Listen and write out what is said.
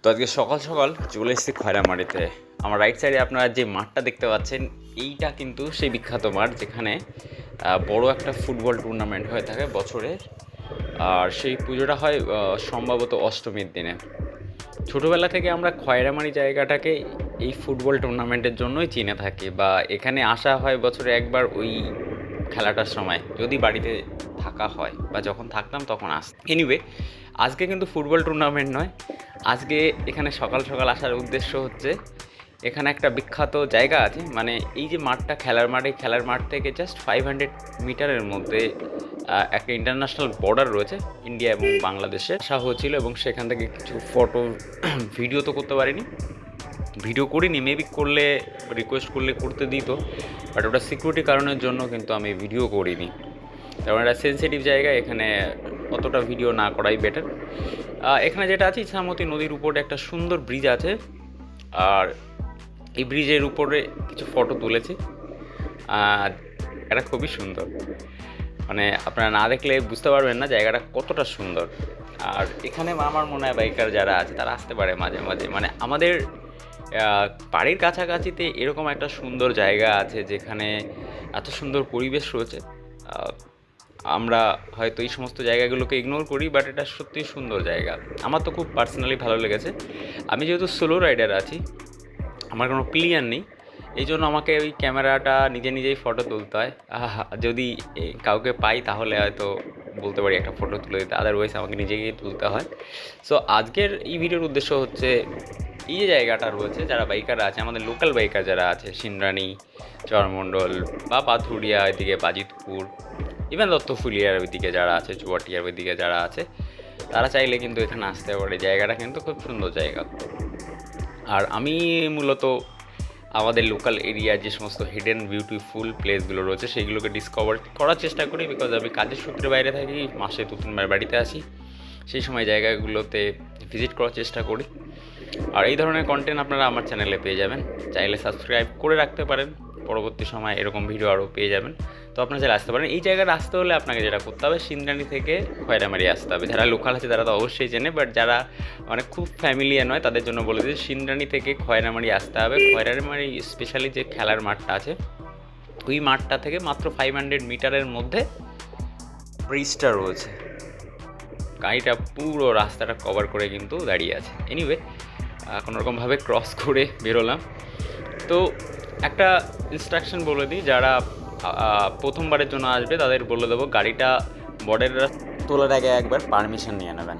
তো আজকে সকাল সকাল চলে এসেছি খয়রামারিতে। আমার রাইট সাইডে আপনারা যে মাঠটা দেখতে পাচ্ছেন, এইটা কিন্তু সেই বিখ্যাত মাঠ যেখানে বড় একটা ফুটবল টুর্নামেন্ট হয়ে থাকে বছরের। আর সেই পুজোটা হয় সম্ভবত অষ্টমীর দিনে। ছোটোবেলা থেকে আমরা খয়রামারি জায়গাটাকে এই ফুটবল টুর্নামেন্টের জন্যই চিনে থাকি, বা এখানে আসা হয় বছরে একবার ওই খেলাটার সময়, যদি বাড়িতে থাকা হয় বা যখন থাকতাম তখন এনিওয়ে, আজকে কিন্তু ফুটবল টুর্নামেন্ট নয়। আজকে এখানে সকাল সকাল আসার উদ্দেশ্য হচ্ছে, এখানে একটা বিখ্যাত জায়গা আছে, মানে এই যে মাঠটা খেলার মাঠ, এই খেলার মাঠ থেকে জাস্ট 500 মিটারের মধ্যে একটা ইন্টারন্যাশনাল বর্ডার রয়েছে ইন্ডিয়া এবং বাংলাদেশে। আসা হয়েছিল এবং সেখান থেকে কিছু ফটো ভিডিও তো করতে পারিনি, ভিডিও করিনি, মেবি করলে রিকোয়েস্ট করলে করতে দিত, বাট ওটা সিকিউরিটি কারণের জন্য কিন্তু আমি ভিডিও করিনি, কারণ এটা সেন্সিটিভ জায়গা, এখানে অতটা ভিডিও না করাই বেটার। এখানে যেটা আছে, ইছামতি নদীর উপরে একটা সুন্দর ব্রিজ আছে, আর এই ব্রিজের উপরে কিছু ফটো তুলেছি। এটা খুবই সুন্দর, মানে আপনারা না দেখলে বুঝতে পারবেন না জায়গাটা কতটা সুন্দর। আর এখানে আমার মনে হয় বাইকার যারা আছে তারা আসতে পারে মাঝে মাঝে, মানে আমাদের বাড়ির কাছাকাছিতে এরকম একটা সুন্দর জায়গা আছে যেখানে এত সুন্দর পরিবেশ রয়েছে। আমরা হয়তো এই সমস্ত জায়গাগুলোকে ইগনোর করি, বাট এটা সত্যিই সুন্দর জায়গা। আমার তো খুব পার্সোনালি ভালো লেগেছে। আমি যেহেতু সোলো রাইডার আছি, আমার কোনো প্লেয়ার নেই, এই জন্য আমাকে ওই ক্যামেরাটা নিজেই ফটো তুলতে হয়। যদি কাউকে পাই তাহলে হয়তো বলতে পারি একটা ফটো তুলে দিতে, আদারওয়াইজ আমাকে নিজেকেই তুলতে হয়। সো আজকের এই ভিডিওর উদ্দেশ্য হচ্ছে, এই যে জায়গাটা রয়েছে, যারা বাইকাররা আছে, আমাদের লোকাল বাইকার যারা আছে, সিন্দ্রানী, চরমণ্ডল বা পাথুরিয়া, এদিকে বাজিতপুর, ইভেন দত্তফুলিয়ার ওইদিকে যারা আছে, চুয়াটিয়ার ওইদিকে যারা আছে, তারা চাইলে কিন্তু এখানে আসতে পারে। জায়গাটা কিন্তু খুব সুন্দর জায়গা। আর আমি মূলত আমাদের লোকাল এরিয়ার যে সমস্ত হিডেন বিউটিফুল প্লেসগুলো রয়েছে সেইগুলোকে ডিসকভার করার চেষ্টা করি, বিকজ আমি কাজের সূত্রে বাইরে থাকি, মাসে 2-3 বার বাড়িতে আসি, সেই সময় জায়গাগুলোতে ভিজিট করার চেষ্টা করি। আর এই ধরনের কন্টেন্ট আপনারা আমার চ্যানেলে পেয়ে যাবেন, চাইলে সাবস্ক্রাইব করে রাখতে পারেন, পরবর্তী সময় এরকম ভিডিও আরও পেয়ে যাবেন। তো আপনারা চাইলে আসতে পারেন। এই জায়গাটা আসতে হলে আপনাকে যেটা করতে হবে, সিন্দ্রানী থেকে খয়রামারি আসতে হবে। যারা লোকাল আছে তারা তো অবশ্যই চেনে, বাট যারা মানে খুব ফ্যামিলিয়ার নয় তাদের জন্য বলে দিচ্ছি, সিন্দ্রানী থেকে খয়রামারি আসতে হবে। খয়রামারি স্পেশালি যে খেলার মাঠটা আছে, ওই মাঠটা থেকে মাত্র 500 মিটারের মধ্যে ব্রিজটা রয়েছে। গাড়িটা পুরো রাস্তাটা কভার করে কিন্তু দাঁড়িয়ে আছে। এনিওয়ে, কোনোরকমভাবে ক্রস করে বেরোলাম। তো একটা ইনস্ট্রাকশন বলে দিই, যারা প্রথমবারের জন্য আসবে তাদের বলে দেবো, গাড়িটা বর্ডারে তোলার আগে একবার পারমিশন নিয়ে নেবেন।